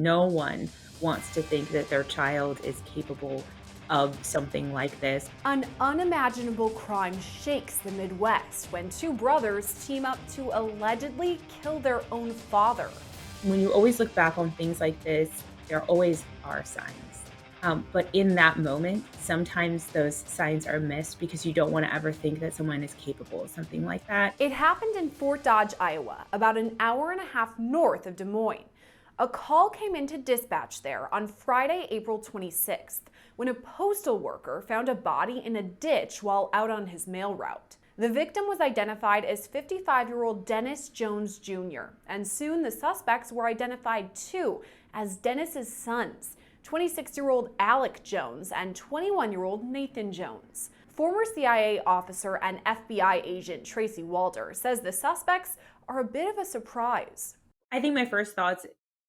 No one wants to think that their child is capable of something like this. An unimaginable crime shakes the Midwest when two brothers team up to allegedly kill their own father. When you always look back on things like this, there always are signs. But in that moment, sometimes those signs are missed because you don't want to ever think that someone is capable of something like that. It happened in Fort Dodge, Iowa, about an hour and a half north of Des Moines. A call came into dispatch there on Friday, April 26th, when a postal worker found a body in a ditch while out on his mail route. The victim was identified as 55-year-old Dennis Jones Jr., and soon the suspects were identified too as Dennis's sons, 26-year-old Alec Jones and 21-year-old Nathan Jones. Former CIA officer and FBI agent Tracy Walter says the suspects are a bit of a surprise. I think my first thoughts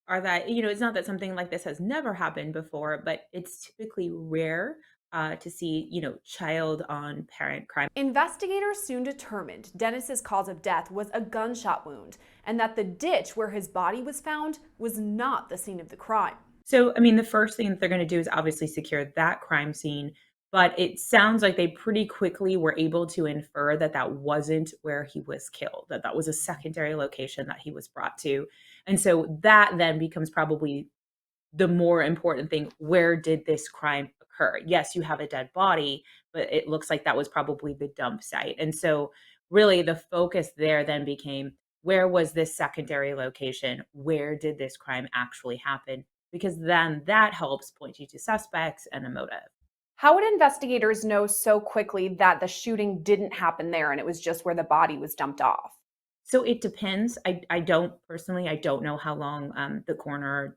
are that, it's not that something like this has never happened before, but it's typically rare to see, child on parent crime. Investigators soon determined Dennis's cause of death was a gunshot wound and that the ditch where his body was found was not the scene of the crime. So, I mean, the first thing that they're going to do is obviously secure that crime scene. But it sounds like they pretty quickly were able to infer that that wasn't where he was killed, that that was a secondary location that he was brought to. And so that then becomes probably the more important thing. Where did this crime occur? Yes, you have a dead body, but it looks like that was probably the dump site. And so, really, the focus there then became, where was this secondary location? Where did this crime actually happen? Because then that helps point you to suspects and a motive. How would investigators know so quickly that the shooting didn't happen there and it was just where the body was dumped off? So it depends. I don't personally, I don't know how long the coroner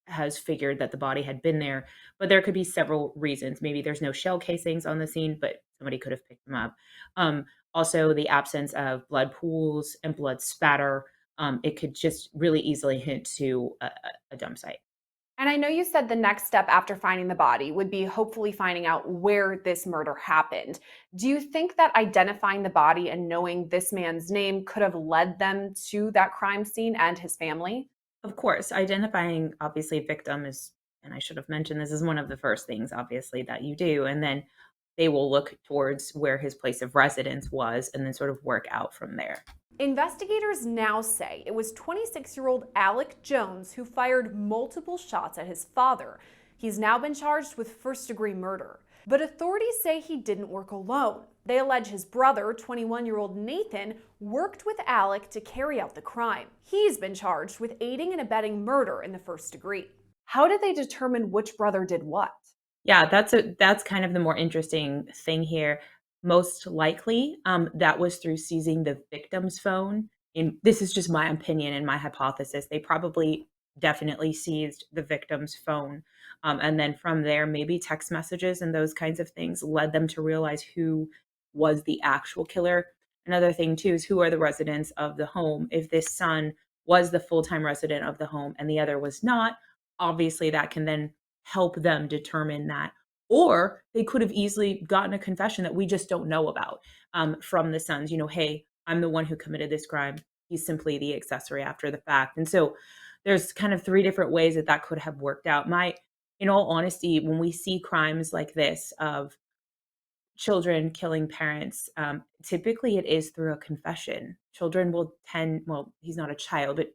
has figured that the body had been there, but there could be several reasons. Maybe there's no shell casings on the scene, but somebody could have picked them up. Um, Also, the absence of blood pools and blood spatter. It could just really easily hint to a dump site. And I know you said the next step after finding the body would be hopefully finding out where this murder happened. Do you think that identifying the body and knowing this man's name could have led them to that crime scene and his family? Of course, identifying obviously a victim is, and I should have mentioned this, is one of the first things obviously that you do. And then they will look towards where his place of residence was and then sort of work out from there. Investigators now say it was 26-year-old Alec Jones who fired multiple shots at his father. He's now been charged with first-degree murder. But authorities say he didn't work alone. They allege his brother, 21-year-old Nathan, worked with Alec to carry out the crime. He's been charged with aiding and abetting murder in the first degree. How did they determine which brother did what? Yeah, that's kind of the more interesting thing here. Most likely, that was through seizing the victim's phone. And this is just my opinion and my hypothesis. They probably definitely seized the victim's phone. And then from there, maybe text messages and those kinds of things led them to realize who was the actual killer. Another thing, too, is who are the residents of the home. If this son was the full time resident of the home and the other was not, obviously that can then help them determine that. Or they could have easily gotten a confession that we just don't know about from the sons. Hey, I'm the one who committed this crime. He's simply the accessory after the fact. And so there's kind of three different ways that that could have worked out. In all honesty, when we see crimes like this of children killing parents, typically it is through a confession. Children will tend, well, he's not a child, but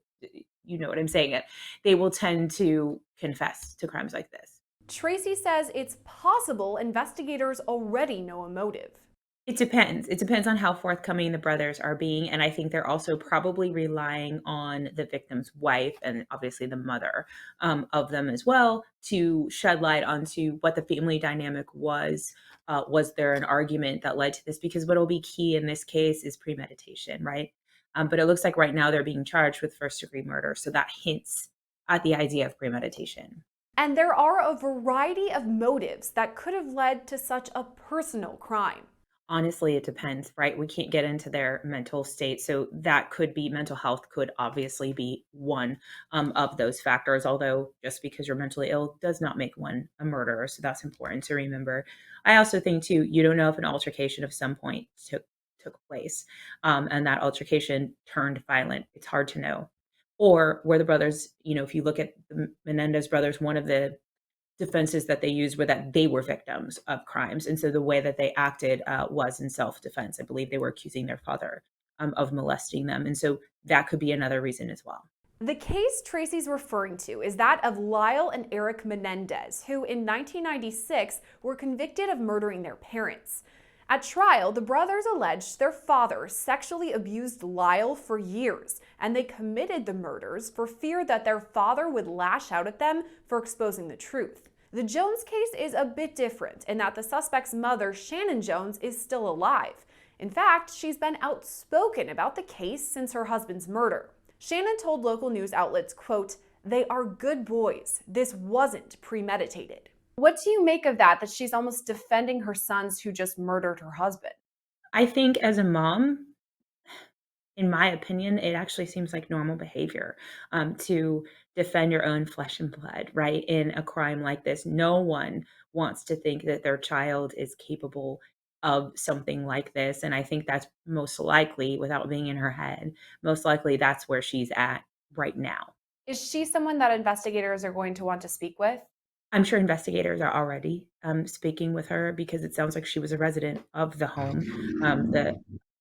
you know what I'm saying. They will tend to confess to crimes like this. Tracy says it's possible investigators already know a motive. It depends. It depends on how forthcoming the brothers are being, and I think they're also probably relying on the victim's wife and obviously the mother of them as well to shed light onto what the family dynamic was. Was there an argument that led to this? Because what will be key in this case is premeditation, right? But it looks like right now they're being charged with first-degree murder, so that hints at the idea of premeditation. And there are a variety of motives that could have led to such a personal crime. Honestly, it depends, right? We can't get into their mental state. So that could be mental health, could obviously be one of those factors, although just because you're mentally ill does not make one a murderer. So that's important to remember. I also think, too, you don't know if an altercation of some point took place and that altercation turned violent. It's hard to know. Or were the brothers, if you look at the Menendez brothers, one of the defenses that they used were that they were victims of crimes. And so the way that they acted was in self defense. I believe they were accusing their father of molesting them. And so that could be another reason as well. The case Tracy's referring to is that of Lyle and Eric Menendez, who in 1996 were convicted of murdering their parents. At trial, the brothers alleged their father sexually abused Lyle for years, and they committed the murders for fear that their father would lash out at them for exposing the truth. The Jones case is a bit different in that the suspect's mother, Shannon Jones, is still alive. In fact, she's been outspoken about the case since her husband's murder. Shannon told local news outlets, quote, "They are good boys. This wasn't premeditated." What do you make of that she's almost defending her sons who just murdered her husband? I think as a mom, in my opinion, it actually seems like normal behavior to defend your own flesh and blood, right? In a crime like this, no one wants to think that their child is capable of something like this. And I think that's most likely, without being in her head, most likely that's where she's at right now. Is she someone that investigators are going to want to speak with? I'm sure investigators are already speaking with her because it sounds like she was a resident of the home.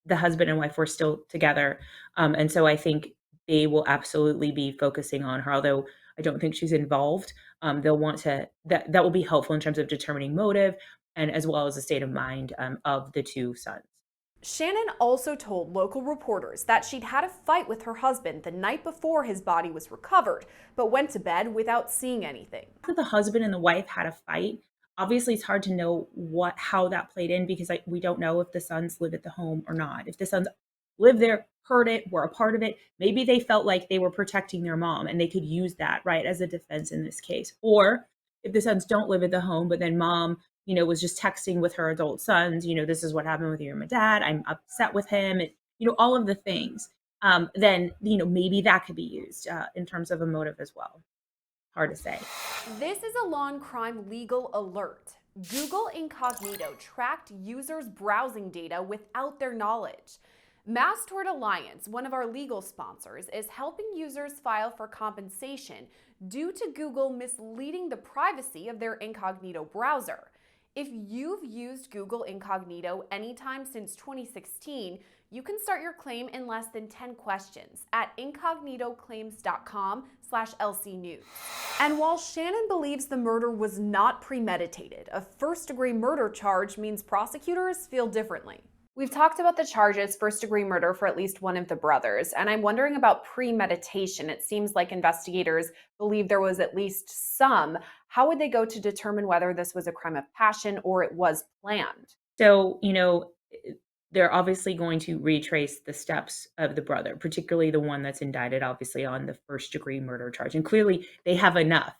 The husband and wife were still together, and so I think they will absolutely be focusing on her. Although I don't think she's involved, they'll want to that will be helpful in terms of determining motive and as well as the state of mind of the two sons. Shannon also told local reporters that she'd had a fight with her husband the night before his body was recovered, but went to bed without seeing anything. That the husband and the wife had a fight. Obviously, it's hard to know how that played in because we don't know if the sons live at the home or not. If the sons live there, heard it, were a part of it, maybe they felt like they were protecting their mom and they could use that, right, as a defense in this case. Or if the sons don't live at the home, but then mom, was just texting with her adult sons, this is what happened with your dad. I'm upset with him, and, all of the things. Then, maybe that could be used in terms of a motive as well. Hard to say. This is a Law&Crime legal alert. Google Incognito tracked users' browsing data without their knowledge. Mass Tort Alliance, one of our legal sponsors, is helping users file for compensation due to Google misleading the privacy of their incognito browser. If you've used Google Incognito anytime since 2016, you can start your claim in less than 10 questions at incognitoclaims.com/LCnews. And while Shannon believes the murder was not premeditated, a first-degree murder charge means prosecutors feel differently. We've talked about the charges, first-degree murder for at least one of the brothers, and I'm wondering about premeditation. It seems like investigators believe there was at least some. How would they go to determine whether this was a crime of passion or it was planned? So, they're obviously going to retrace the steps of the brother, particularly the one that's indicted, obviously, on the first degree murder charge. And clearly, they have enough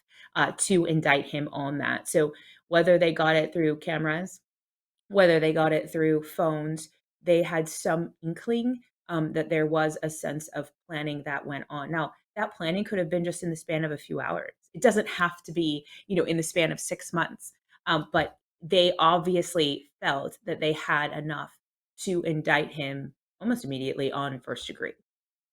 to indict him on that. So, whether they got it through cameras, whether they got it through phones, they had some inkling that there was a sense of planning that went on. Now, that planning could have been just in the span of a few hours. It doesn't have to be, in the span of 6 months. But they obviously felt that they had enough to indict him almost immediately on first degree.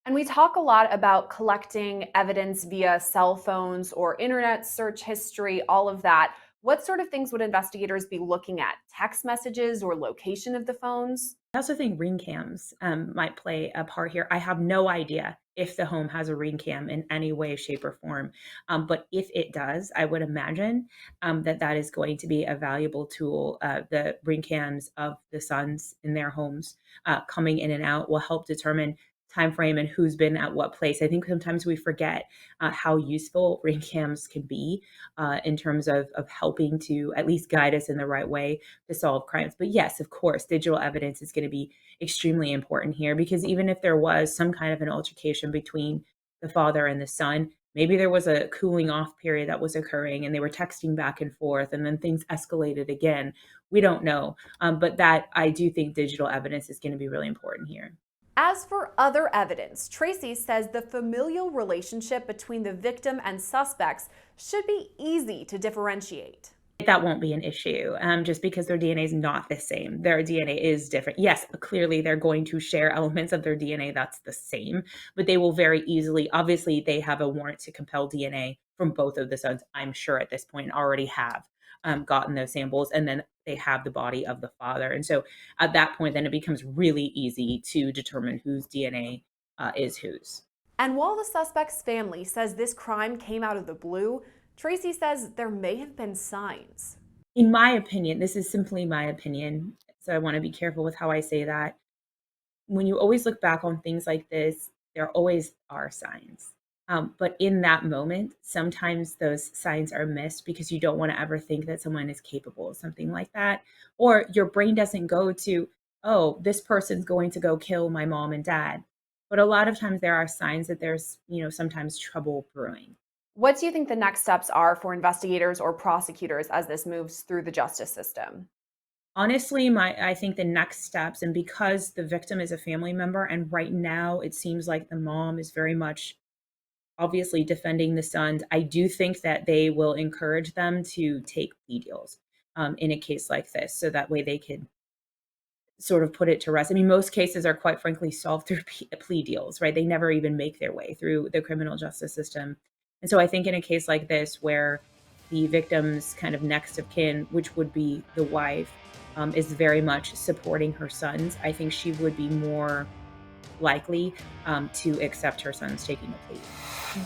And we talk a lot about collecting evidence via cell phones or internet search history, all of that. What sort of things would investigators be looking at? Text messages or location of the phones? I also think ring cams might play a part here. I have no idea if the home has a ring cam in any way, shape, or form. But if it does, I would imagine that is going to be a valuable tool. The ring cams of the sons in their homes coming in and out will help determine time frame and who's been at what place. I think sometimes we forget how useful ring cams can be in terms of helping to at least guide us in the right way to solve crimes. But yes, of course, digital evidence is going to be extremely important here because even if there was some kind of an altercation between the father and the son, maybe there was a cooling off period that was occurring and they were texting back and forth and then things escalated again. We don't know. But that I do think digital evidence is going to be really important here. As for other evidence, Tracy says the familial relationship between the victim and suspects should be easy to differentiate. That won't be an issue, just because their DNA is not the same. Their DNA is different. Yes, clearly they're going to share elements of their DNA that's the same, but they will very easily, obviously, they have a warrant to compel DNA from both of the sons, I'm sure at this point already have gotten those samples, and then they have the body of the father. And so at that point, then it becomes really easy to determine whose DNA is whose. And while the suspect's family says this crime came out of the blue, Tracy says there may have been signs. In my opinion, this is simply my opinion, so I want to be careful with how I say that. When you always look back on things like this, there always are signs. But in that moment, sometimes those signs are missed because you don't want to ever think that someone is capable of something like that. Or your brain doesn't go to, oh, this person's going to go kill my mom and dad. But a lot of times there are signs that there's, sometimes trouble brewing. What do you think the next steps are for investigators or prosecutors as this moves through the justice system? Honestly, I think the next steps, and because the victim is a family member, and right now it seems like the mom is very much obviously defending the sons, I do think that they will encourage them to take plea deals in a case like this, so that way they could sort of put it to rest. I mean, most cases are quite frankly solved through plea deals, right? They never even make their way through the criminal justice system. And so I think in a case like this, where the victim's kind of next of kin, which would be the wife, is very much supporting her sons, I think she would be more likely to accept her sons taking a plea.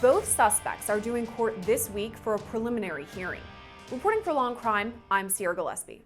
Both suspects are due in court this week for a preliminary hearing. Reporting for Law&Crime, I'm Sierra Gillespie.